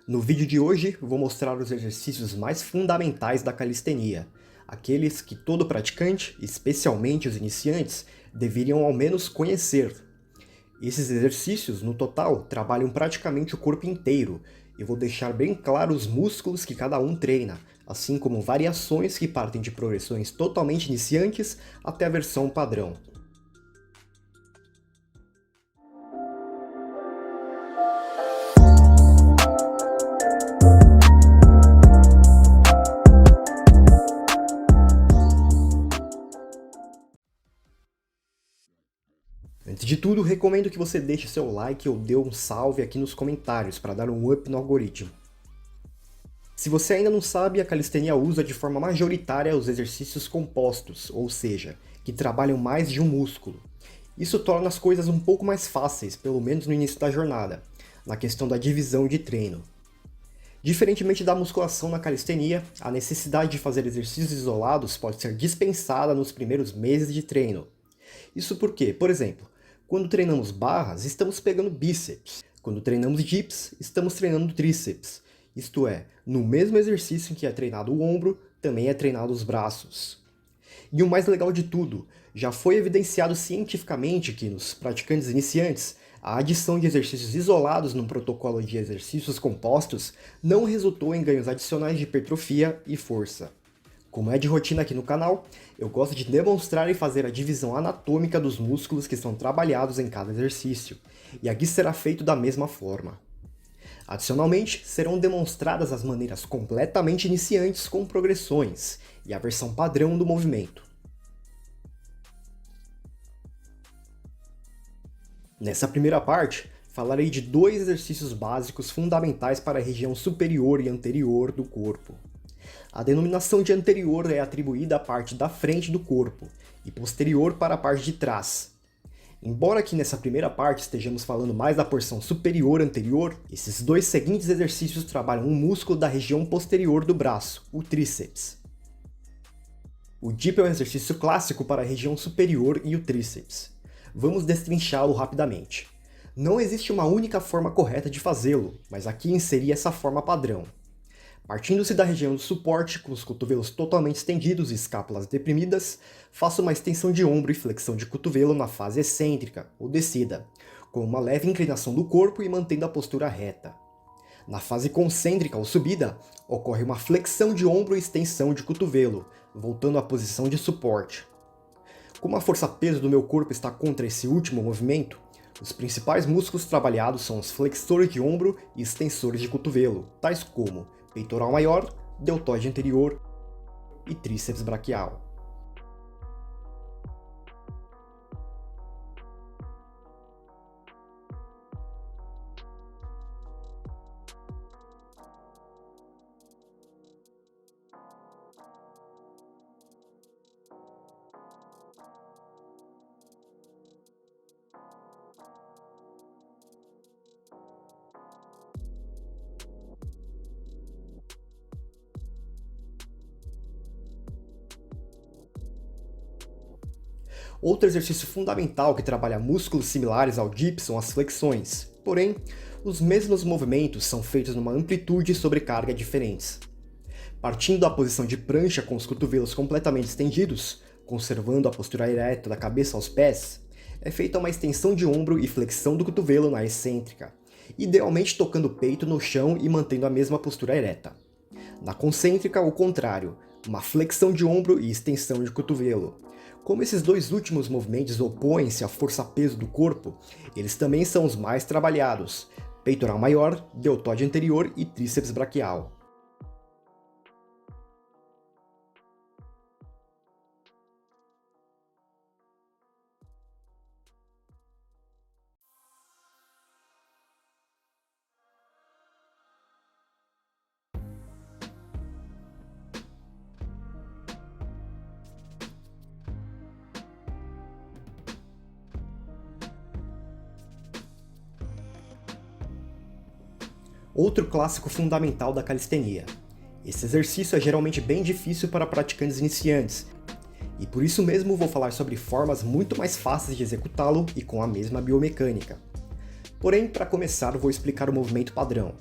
No vídeo de hoje, vou mostrar os exercícios mais fundamentais da calistenia, aqueles que todo praticante, especialmente os iniciantes, deveriam ao menos conhecer. Esses exercícios, no total, trabalham praticamente o corpo inteiro, e vou deixar bem claro os músculos que cada um treina, assim como variações que partem de progressões totalmente iniciantes até a versão padrão. Antes de tudo, recomendo que você deixe seu like ou dê um salve aqui nos comentários para dar um up no algoritmo. Se você ainda não sabe, a calistenia usa de forma majoritária os exercícios compostos, ou seja, que trabalham mais de um músculo. Isso torna as coisas um pouco mais fáceis, pelo menos no início da jornada, na questão da divisão de treino. Diferentemente da musculação na calistenia, a necessidade de fazer exercícios isolados pode ser dispensada nos primeiros meses de treino. Isso porque, por exemplo, quando treinamos barras, estamos pegando bíceps. Quando treinamos dips, estamos treinando tríceps. Isto é, no mesmo exercício em que é treinado o ombro, também é treinado os braços. E o mais legal de tudo, já foi evidenciado cientificamente que nos praticantes iniciantes, a adição de exercícios isolados num protocolo de exercícios compostos não resultou em ganhos adicionais de hipertrofia e força. Como é de rotina aqui no canal, eu gosto de demonstrar e fazer a divisão anatômica dos músculos que são trabalhados em cada exercício, e aqui será feito da mesma forma. Adicionalmente, serão demonstradas as maneiras completamente iniciantes com progressões, e a versão padrão do movimento. Nessa primeira parte, falarei de dois exercícios básicos fundamentais para a região superior e anterior do corpo. A denominação de anterior é atribuída à parte da frente do corpo, e posterior para a parte de trás. Embora aqui nessa primeira parte estejamos falando mais da porção superior anterior, esses dois seguintes exercícios trabalham um músculo da região posterior do braço, o tríceps. O dip é um exercício clássico para a região superior e o tríceps. Vamos destrinchá-lo rapidamente. Não existe uma única forma correta de fazê-lo, mas aqui inseri essa forma padrão. Partindo-se da região do suporte, com os cotovelos totalmente estendidos e escápulas deprimidas, faça uma extensão de ombro e flexão de cotovelo na fase excêntrica, ou descida, com uma leve inclinação do corpo e mantendo a postura reta. Na fase concêntrica, ou subida, ocorre uma flexão de ombro e extensão de cotovelo, voltando à posição de suporte. Como a força-peso do meu corpo está contra esse último movimento, os principais músculos trabalhados são os flexores de ombro e extensores de cotovelo, tais como peitoral maior, deltoide anterior e tríceps braquial. Outro exercício fundamental que trabalha músculos similares ao dip são as flexões, porém, os mesmos movimentos são feitos numa amplitude e sobrecarga diferentes. Partindo da posição de prancha com os cotovelos completamente estendidos, conservando a postura ereta da cabeça aos pés, é feita uma extensão de ombro e flexão do cotovelo na excêntrica, idealmente tocando o peito no chão e mantendo a mesma postura ereta. Na concêntrica, o contrário, uma flexão de ombro e extensão de cotovelo. Como esses dois últimos movimentos opõem-se à força-peso do corpo, eles também são os mais trabalhados: peitoral maior, deltoide anterior e tríceps braquial. Outro clássico fundamental da calistenia. Esse exercício é geralmente bem difícil para praticantes iniciantes, e por isso mesmo vou falar sobre formas muito mais fáceis de executá-lo e com a mesma biomecânica. Porém, para começar, vou explicar o movimento padrão.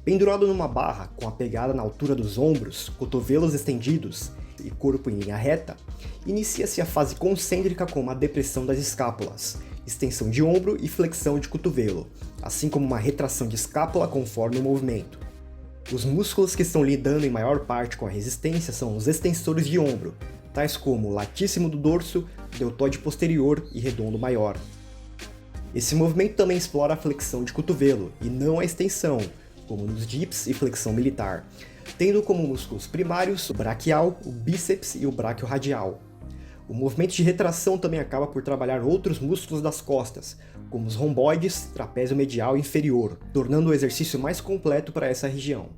Pendurado numa barra, com a pegada na altura dos ombros, cotovelos estendidos e corpo em linha reta, inicia-se a fase concêntrica com uma depressão das escápulas, extensão de ombro e flexão de cotovelo, assim como uma retração de escápula conforme o movimento. Os músculos que estão lidando em maior parte com a resistência são os extensores de ombro, tais como o latíssimo do dorso, deltoide posterior e redondo maior. Esse movimento também explora a flexão de cotovelo, e não a extensão, como nos dips e flexão militar, tendo como músculos primários o braquial, o bíceps e o braquioradial. O movimento de retração também acaba por trabalhar outros músculos das costas, como os romboides, trapézio medial e inferior, tornando o exercício mais completo para essa região.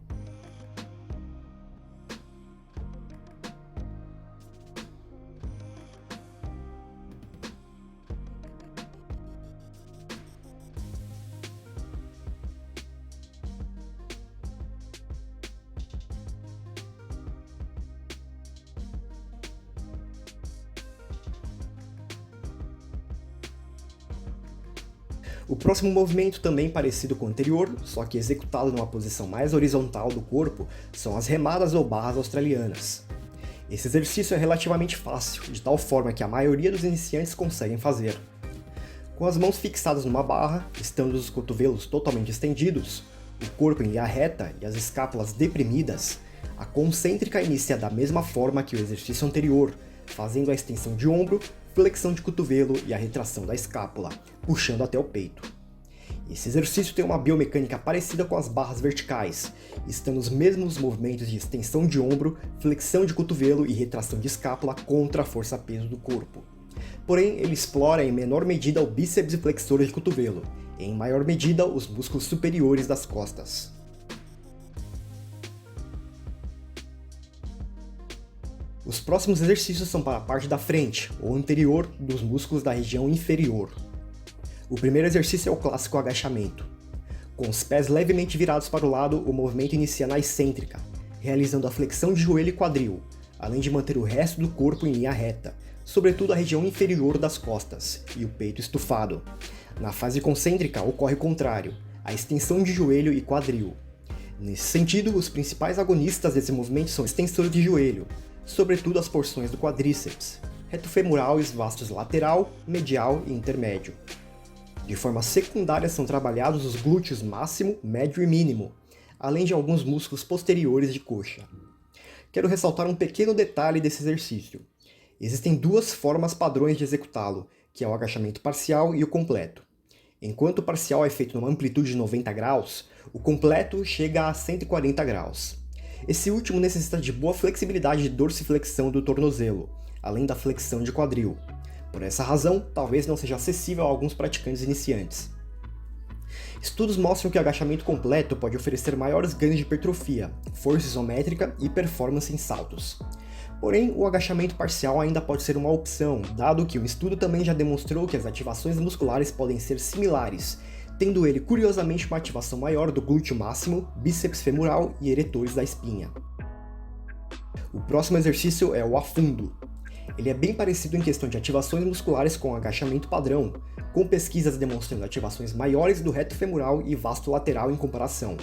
O próximo movimento, também parecido com o anterior, só que executado numa posição mais horizontal do corpo, são as remadas ou barras australianas. Esse exercício é relativamente fácil, de tal forma que a maioria dos iniciantes conseguem fazer. Com as mãos fixadas numa barra, estando os cotovelos totalmente estendidos, o corpo em linha reta e as escápulas deprimidas, a concêntrica inicia da mesma forma que o exercício anterior, fazendo a extensão de ombro, flexão de cotovelo e a retração da escápula, puxando até o peito. Esse exercício tem uma biomecânica parecida com as barras verticais, estando os mesmos movimentos de extensão de ombro, flexão de cotovelo e retração de escápula contra a força-peso do corpo. Porém, ele explora em menor medida o bíceps e flexores de cotovelo, e em maior medida os músculos superiores das costas. Os próximos exercícios são para a parte da frente, ou anterior, dos músculos da região inferior. O primeiro exercício é o clássico agachamento. Com os pés levemente virados para o lado, o movimento inicia na excêntrica, realizando a flexão de joelho e quadril, além de manter o resto do corpo em linha reta, sobretudo a região inferior das costas, e o peito estufado. Na fase concêntrica ocorre o contrário, a extensão de joelho e quadril. Nesse sentido, os principais agonistas desse movimento são extensores de joelho, sobretudo as porções do quadríceps, reto femoral e os vastos lateral, medial e intermédio. De forma secundária são trabalhados os glúteos máximo, médio e mínimo, além de alguns músculos posteriores de coxa. Quero ressaltar um pequeno detalhe desse exercício. Existem duas formas padrões de executá-lo, que é o agachamento parcial e o completo. Enquanto o parcial é feito numa amplitude de 90 graus, o completo chega a 140 graus. Esse último necessita de boa flexibilidade de dorsiflexão do tornozelo, além da flexão de quadril. Por essa razão, talvez não seja acessível a alguns praticantes iniciantes. Estudos mostram que o agachamento completo pode oferecer maiores ganhos de hipertrofia, força isométrica e performance em saltos. Porém, o agachamento parcial ainda pode ser uma opção, dado que o estudo também já demonstrou que as ativações musculares podem ser similares, tendo ele curiosamente uma ativação maior do glúteo máximo, bíceps femoral e eretores da espinha. O próximo exercício é o afundo. Ele é bem parecido em questão de ativações musculares com o agachamento padrão, com pesquisas demonstrando ativações maiores do reto femoral e vasto lateral em comparação.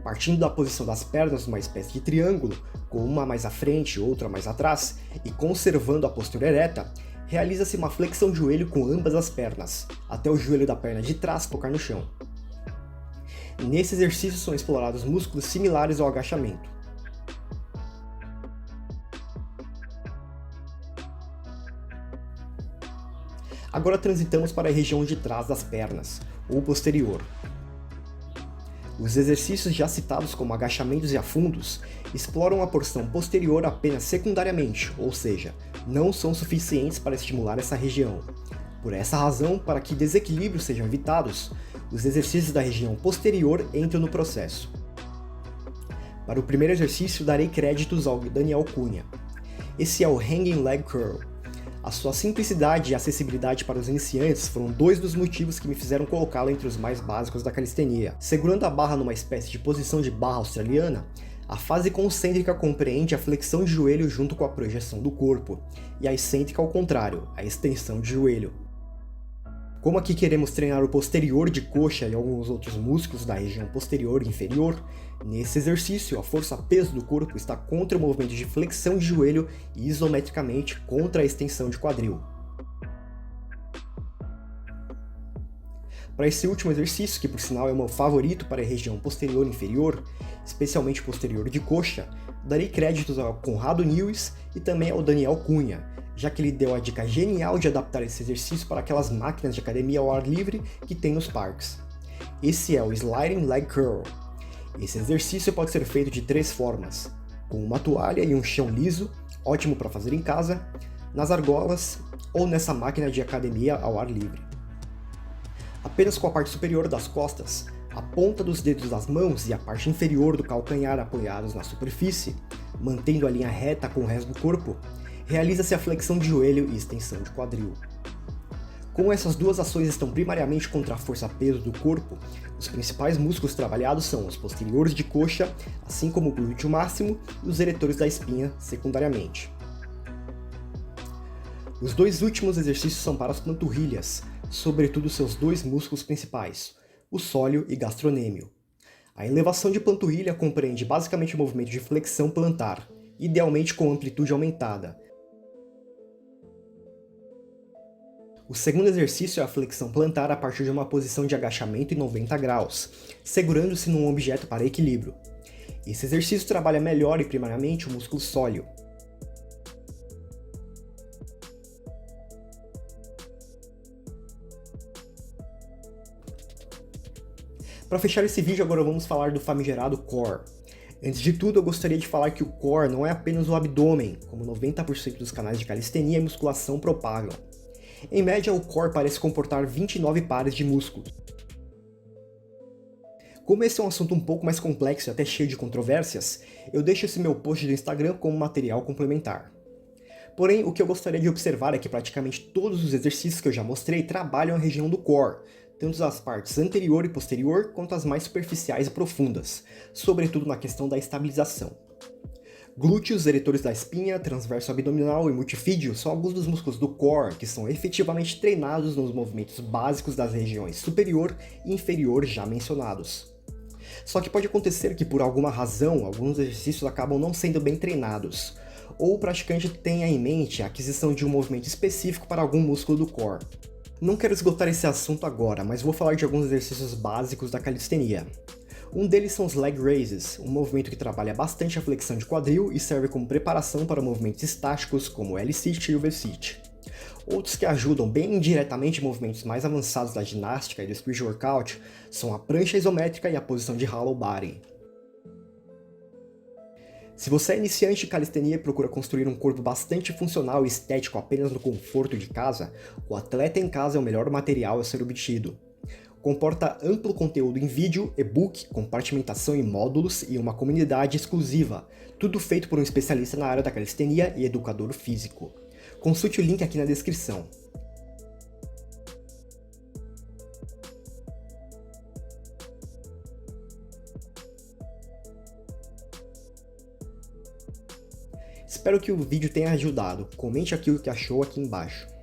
Partindo da posição das pernas numa espécie de triângulo, com uma mais à frente e outra mais atrás, e conservando a postura ereta, realiza-se uma flexão de joelho com ambas as pernas, até o joelho da perna de trás tocar no chão. Nesse exercício são explorados músculos similares ao agachamento. Agora transitamos para a região de trás das pernas, ou posterior. Os exercícios já citados como agachamentos e afundos exploram a porção posterior apenas secundariamente, ou seja, não são suficientes para estimular essa região. Por essa razão, para que desequilíbrios sejam evitados, os exercícios da região posterior entram no processo. Para o primeiro exercício, darei créditos ao Daniel Cunha. Esse é o Hanging Leg Curl. A sua simplicidade e acessibilidade para os iniciantes foram dois dos motivos que me fizeram colocá-lo entre os mais básicos da calistenia. Segurando a barra numa espécie de posição de barra australiana, a fase concêntrica compreende a flexão de joelho junto com a projeção do corpo, e a excêntrica ao contrário, a extensão de joelho. Como aqui queremos treinar o posterior de coxa e alguns outros músculos da região posterior e inferior, nesse exercício a força-peso do corpo está contra o movimento de flexão de joelho e isometricamente contra a extensão de quadril. Para esse último exercício, que por sinal é o meu favorito para a região posterior e inferior, especialmente posterior de coxa, darei créditos ao Conrado Newes e também ao Daniel Cunha, já que ele deu a dica genial de adaptar esse exercício para aquelas máquinas de academia ao ar livre que tem nos parques. Esse é o Sliding Leg Curl. Esse exercício pode ser feito de 3 formas: com uma toalha e um chão liso, ótimo para fazer em casa, nas argolas ou nessa máquina de academia ao ar livre. Apenas com a parte superior das costas, a ponta dos dedos das mãos e a parte inferior do calcanhar apoiados na superfície, mantendo a linha reta com o resto do corpo, realiza-se a flexão de joelho e extensão de quadril. Como essas duas ações estão primariamente contra a força-peso do corpo, os principais músculos trabalhados são os posteriores de coxa, assim como o glúteo máximo e os eretores da espinha secundariamente. Os 2 últimos exercícios são para as panturrilhas, sobretudo seus 2 músculos principais, o sóleo e gastronêmio. A elevação de panturrilha compreende basicamente o movimento de flexão plantar, idealmente com amplitude aumentada. O segundo exercício é a flexão plantar a partir de uma posição de agachamento em 90 graus, segurando-se num objeto para equilíbrio. Esse exercício trabalha melhor e primariamente o músculo sóleo. Para fechar esse vídeo, agora vamos falar do famigerado core. Antes de tudo, eu gostaria de falar que o core não é apenas o abdômen, como 90% dos canais de calistenia e musculação propagam. Em média, o core parece comportar 29 pares de músculos. Como esse é um assunto um pouco mais complexo e até cheio de controvérsias, eu deixo esse meu post do Instagram como material complementar. Porém, o que eu gostaria de observar é que praticamente todos os exercícios que eu já mostrei trabalham a região do core, tanto as partes anterior e posterior quanto as mais superficiais e profundas, sobretudo na questão da estabilização. Glúteos, eretores da espinha, transverso abdominal e multifídio são alguns dos músculos do core que são efetivamente treinados nos movimentos básicos das regiões superior e inferior já mencionados. Só que pode acontecer que por alguma razão alguns exercícios acabam não sendo bem treinados, ou o praticante tenha em mente a aquisição de um movimento específico para algum músculo do core. Não quero esgotar esse assunto agora, mas vou falar de alguns exercícios básicos da calistenia. Um deles são os leg raises, um movimento que trabalha bastante a flexão de quadril e serve como preparação para movimentos estáticos como o L-sit e o V-sit. Outros que ajudam bem indiretamente movimentos mais avançados da ginástica e do street workout são a prancha isométrica e a posição de hollow body. Se você é iniciante em calistenia e procura construir um corpo bastante funcional e estético apenas no conforto de casa, o Atleta em Casa é o melhor material a ser obtido. Comporta amplo conteúdo em vídeo, e-book, compartimentação em módulos e uma comunidade exclusiva, tudo feito por um especialista na área da calistenia e educador físico. Consulte o link aqui na descrição. Espero que o vídeo tenha ajudado. Comente aqui o que achou aqui embaixo.